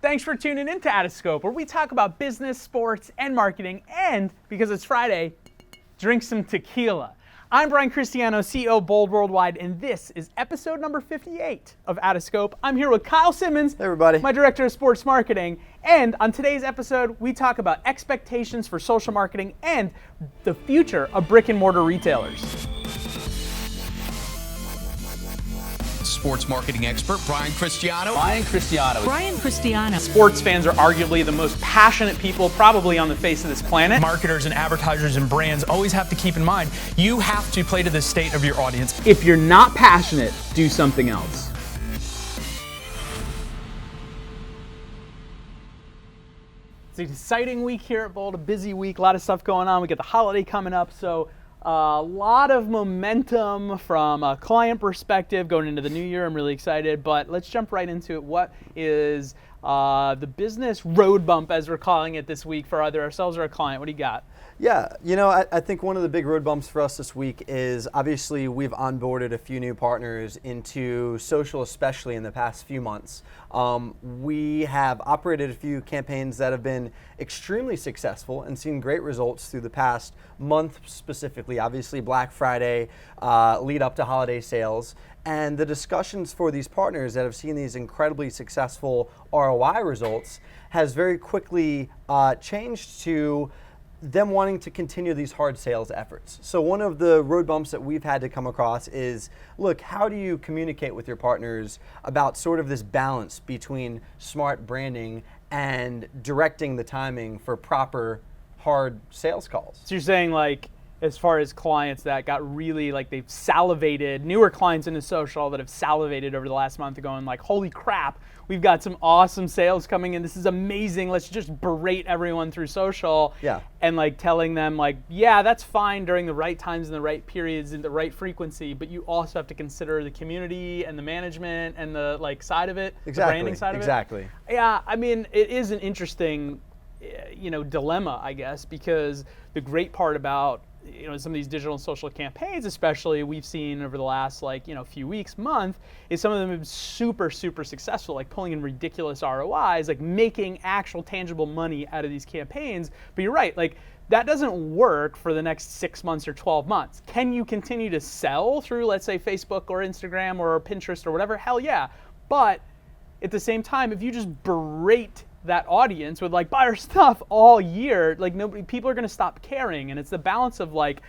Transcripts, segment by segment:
Thanks for tuning in to Atascope, where we talk about business, sports, and marketing, and, because it's Friday, drink some tequila. I'm Cristiano, CEO of BOLD Worldwide, and this is episode number 58 of Atascope. I'm here with Kyle Simmons, hey everybody, my director of sports marketing, and on today's episode, we talk about expectations for social marketing and the future of brick and mortar retailers. Sports marketing expert Brian Cristiano. Brian Cristiano. Sports fans are arguably the most passionate people probably on the face of this planet. Marketers and advertisers and brands always have to keep in mind, you have to play to the state of your audience. If you're not passionate, do something else. It's an exciting week here at BOLD, a busy week, a lot of stuff going on. We got the holiday coming up, so a lot of momentum from a client perspective going into the new year. I'm really excited, but let's jump right into it. What is the business road bump, as we're calling it this week, for either ourselves or a client? What do you got? Yeah, you know, I think one of the big road bumps for us this week is obviously we've onboarded a few new partners into social, especially in the past few months. We have operated a few campaigns that have been extremely successful and seen great results through the past month specifically. Obviously Black Friday, lead up to holiday sales. And the discussions for these partners that have seen these incredibly successful ROI results has very quickly changed to them wanting to continue these hard sales efforts. So one of the road bumps that we've had to come across is, look, how do you communicate with your partners about sort of this balance between smart branding and directing the timing for proper hard sales calls? So you're saying, like, as far as clients that got really, like, they've salivated, newer clients into social that have salivated over the last month going like, holy crap, we've got some awesome sales coming in. This is amazing. Let's just berate everyone through social. Yeah. And like telling them like, yeah, that's fine during the right times and the right periods and the right frequency, but you also have to consider the community and the management and the like side of it, the branding side of it. Exactly. Yeah, I mean, it is an interesting, dilemma, I guess, because the great part about some of these digital and social campaigns, especially we've seen over the last few weeks, month, is some of them have been super, super successful, like pulling in ridiculous ROIs, like making actual tangible money out of these campaigns. But you're right, like that doesn't work for the next 6 months or 12 months. Can you continue to sell through, let's say, Facebook or Instagram or Pinterest or whatever? Hell yeah. But at the same time, if you just berate that audience with like buy our stuff all year, like people are going to stop caring. And it's the balance of like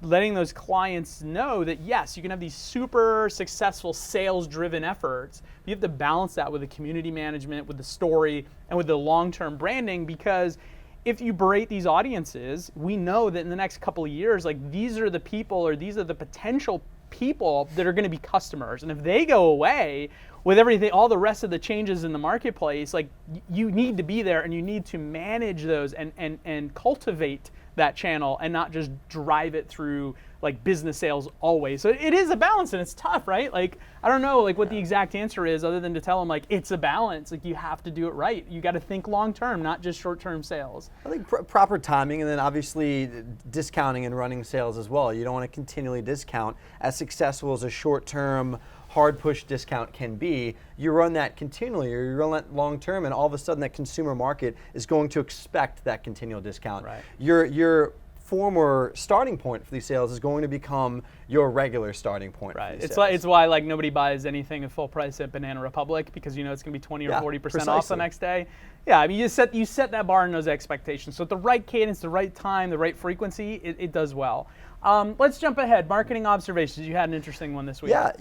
letting those clients know that yes, you can have these super successful sales driven efforts. You have to balance that with the community management, with the story, and with the long-term branding, because if you berate these audiences, we know that in the next couple of years, like these are the people or these are the potential people that are going to be customers. And if they go away with everything, all the rest of the changes in the marketplace, like you need to be there and you need to manage those and cultivate that channel and not just drive it through like business sales always. So it is a balance and it's tough, right? Like, I don't know like what the exact answer is other than to tell them like it's a balance. Like you have to do it right. You got to think long-term, not just short-term sales. I think proper timing, and then obviously discounting and running sales as well. You don't want to continually discount. As successful as a short-term hard push discount can be, you run that continually or you run that long term, and all of a sudden that consumer market is going to expect that continual discount. Right. Your former starting point for these sales is going to become your regular starting point. Right. For these it's why like nobody buys anything at full price at Banana Republic, because you know it's going to be 20 or 40% off the next day. Yeah, I mean you set that bar and those expectations. So at the right cadence, the right time, the right frequency, it does well. Let's jump ahead. Marketing observations. You had an interesting one this week. Yeah,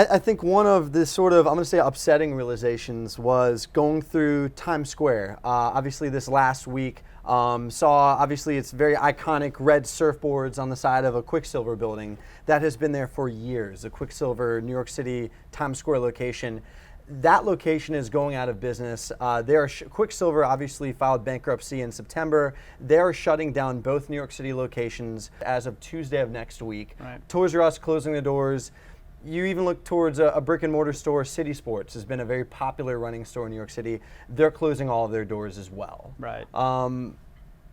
I think one of the sort of, I'm going to say upsetting realizations was going through Times Square. Obviously this last week saw, obviously it's very iconic red surfboards on the side of a Quicksilver building that has been there for years, the Quicksilver New York City Times Square location. That location is going out of business. Quicksilver obviously filed bankruptcy in September. They're shutting down both New York City locations as of Tuesday of next week. Right. Toys R Us closing the doors. You even look towards a brick and mortar store, City Sports has been a very popular running store in New York City. They're closing all of their doors as well. Right.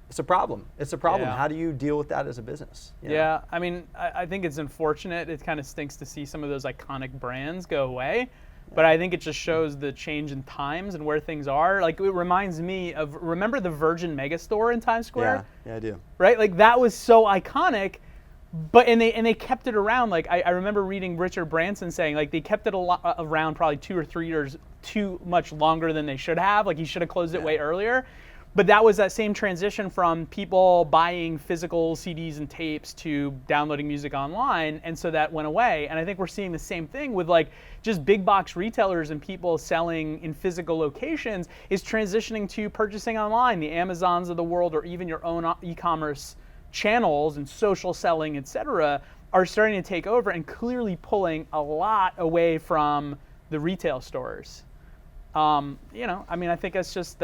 It's a problem. It's a problem. Yeah. How do you deal with that as a business? You know? Yeah, I mean, I think it's unfortunate. It kind of stinks to see some of those iconic brands go away. but I think it just shows the change in times and where things are. Like, it reminds me of, remember the Virgin Megastore in Times Square? Yeah, I do. Right? Like, that was so iconic, but and they kept it around. Like, I remember reading Richard Branson saying, like, they kept it around probably 2 or 3 years too much longer than they should have. Like, he should have closed it way earlier. But that was that same transition from people buying physical CDs and tapes to downloading music online, and so that went away. And I think we're seeing the same thing with like just big box retailers and people selling in physical locations is transitioning to purchasing online. The Amazons of the world, or even your own e-commerce channels and social selling, etc., are starting to take over and clearly pulling a lot away from the retail stores. You know, I mean, I think that's just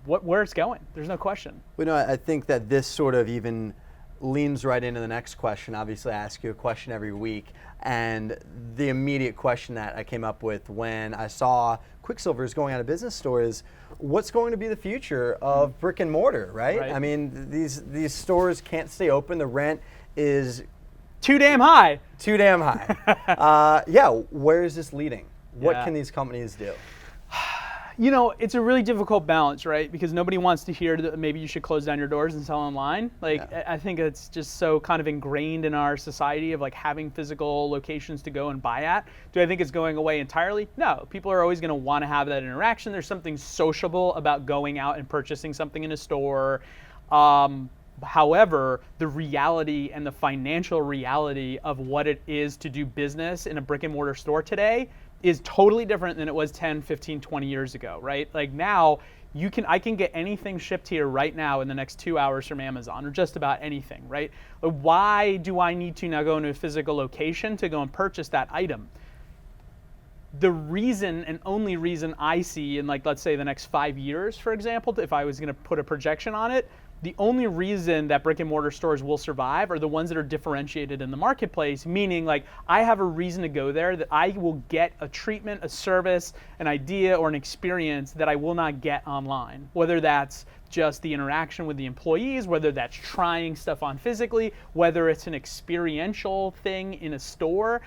where it's going. There's no question. Well, no, I think that this sort of even leans right into the next question. Obviously, I ask you a question every week, and the immediate question that I came up with when I saw Quicksilver's going out of business store is, what's going to be the future of brick and mortar, right? I mean, these stores can't stay open. The rent is too damn high. Too damn high. Yeah, where is this leading? What can these companies do? You know, it's a really difficult balance, right? Because nobody wants to hear that maybe you should close down your doors and sell online. Like, I think it's just so kind of ingrained in our society of like having physical locations to go and buy at. Do I think it's going away entirely? No. People are always going to want to have that interaction. There's something sociable about going out and purchasing something in a store. However, the reality and the financial reality of what it is to do business in a brick and mortar store today is totally different than it was 10, 15, 20 years ago, right? Like now, I can get anything shipped here right now in the next 2 hours from Amazon, or just about anything, right? But why do I need to now go into a physical location to go and purchase that item? The reason and only reason I see in, like, let's say the next 5 years, for example, if I was gonna put a projection on it, the only reason that brick and mortar stores will survive are the ones that are differentiated in the marketplace, meaning like I have a reason to go there, that I will get a treatment, a service, an idea, or an experience that I will not get online. Whether that's just the interaction with the employees, whether that's trying stuff on physically, whether it's an experiential thing in a store.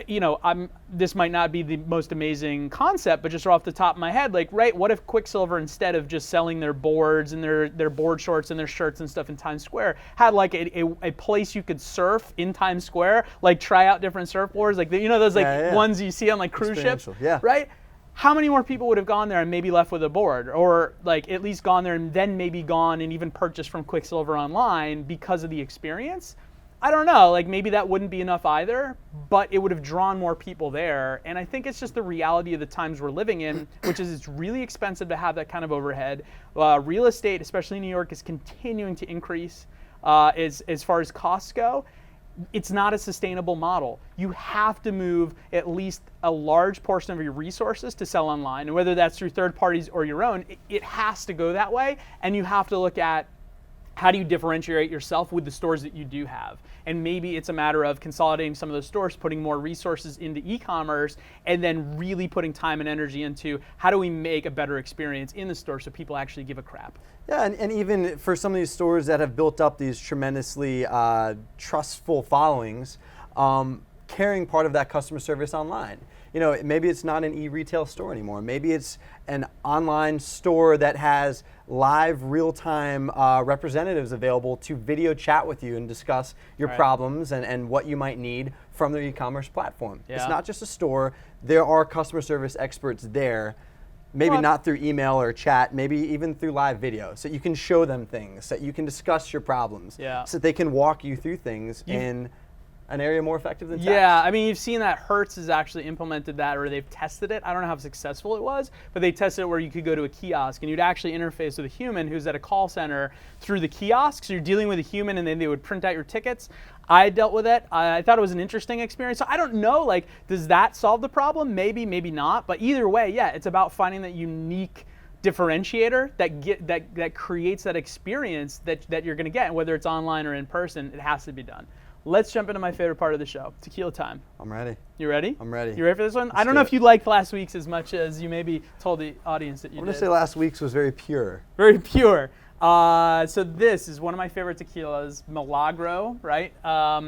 You know, this might not be the most amazing concept, but just off the top of my head, like, right, what if Quicksilver, instead of just selling their boards and their board shorts and their shirts and stuff in Times Square, had like a place you could surf in Times Square, like try out different surfboards, like you know those like ones you see on like cruise ships, right? How many more people would have gone there and maybe left with a board, or like at least gone there and then maybe gone and even purchased from Quicksilver online because of the experience? I don't know, like maybe that wouldn't be enough either, but it would have drawn more people there. And I think it's just the reality of the times we're living in, which is it's really expensive to have that kind of overhead. Real estate, especially in New York, is continuing to increase as far as costs go. It's not a sustainable model. You have to move at least a large portion of your resources to sell online. And whether that's through third parties or your own, it has to go that way. And you have to look at, how do you differentiate yourself with the stores that you do have? And maybe it's a matter of consolidating some of those stores, putting more resources into e-commerce, and then really putting time and energy into how do we make a better experience in the store so people actually give a crap. Yeah, and even for some of these stores that have built up these tremendously trustful followings, carrying part of that customer service online. You know, maybe it's not an e-retail store anymore. Maybe it's an online store that has live, real-time representatives available to video chat with you and discuss your problems and what you might need from their e-commerce platform. It's not just a store. There are customer service experts there, maybe not through email or chat, maybe even through live video, so you can show them things, that you can discuss your problems, so that they can walk you through things in an area more effective than text. Yeah, I mean, you've seen that Hertz has actually implemented that, or they've tested it. I don't know how successful it was, but they tested it where you could go to a kiosk and you'd actually interface with a human who's at a call center through the kiosk. So you're dealing with a human and then they would print out your tickets. I dealt with it. I thought it was an interesting experience. So I don't know, like, does that solve the problem? Maybe, maybe not. But either way, yeah, it's about finding that unique differentiator that creates that experience that you're going to get. And whether it's online or in person, it has to be done. Let's jump into my favorite part of the show, tequila time. I'm ready. You ready? I'm ready. You ready for this one? I don't know if you liked last week's as much as you maybe told the audience that you did. I'm going to say last week's was very pure. Very pure. So this is one of my favorite tequilas, Milagro, right?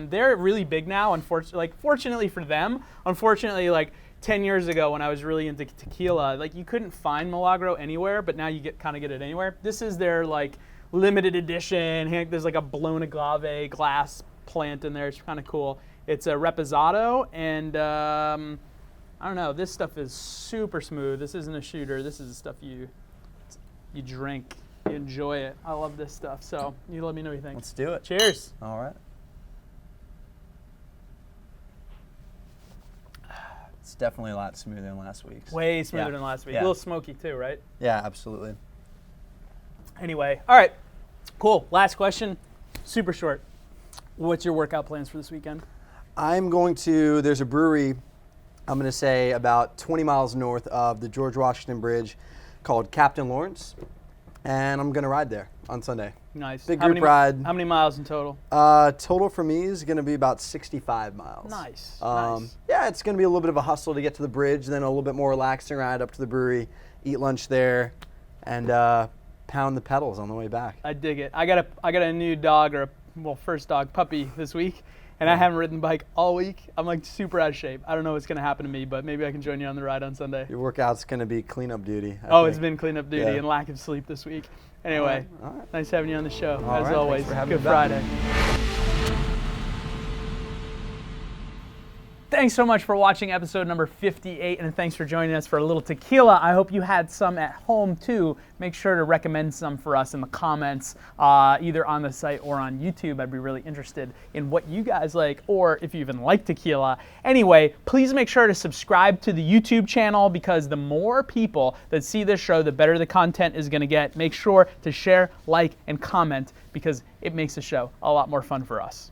They're really big now, fortunately for them. Unfortunately, like, 10 years ago when I was really into tequila, like you couldn't find Milagro anywhere, but now you kind of get it anywhere. This is their like limited edition. There's like a blown agave glass plant in there. It's kind of cool. It's a reposado, and I don't know. This stuff is super smooth. This isn't a shooter. This is the stuff you drink. You enjoy it. I love this stuff. So you let me know what you think. Let's do it. Cheers. All right. It's definitely a lot smoother than last week's. Way smoother than last week. Yeah. A little smoky too, right? Yeah, absolutely. Anyway, all right. Cool. Last question. Super short. What's your workout plans for this weekend? There's a brewery, I'm going to say about 20 miles north of the George Washington Bridge called Captain Lawrence, and I'm going to ride there on Sunday. Nice. Big group ride. How many miles in total? Total for me is going to be about 65 miles. Nice. Nice. Yeah, it's going to be a little bit of a hustle to get to the bridge, then a little bit more relaxing ride up to the brewery, eat lunch there, and pound the pedals on the way back. I dig it. I got a new dog, first dog, puppy this week, and I haven't ridden the bike all week. I'm like super out of shape. I don't know what's going to happen to me, but maybe I can join you on the ride on Sunday. Your workout's going to be cleanup duty. I think. It's been cleanup duty and lack of sleep this week. Anyway, all right. Nice having you on the show, All as right, always. thanks for having Good me back. Friday. Thanks so much for watching episode number 58, and thanks for joining us for a little tequila. I hope you had some at home too. Make sure to recommend some for us in the comments, either on the site or on YouTube. I'd be really interested in what you guys like, or if you even like tequila. Anyway, please make sure to subscribe to the YouTube channel, because the more people that see this show, the better the content is going to get. Make sure to share, like, and comment, because it makes the show a lot more fun for us.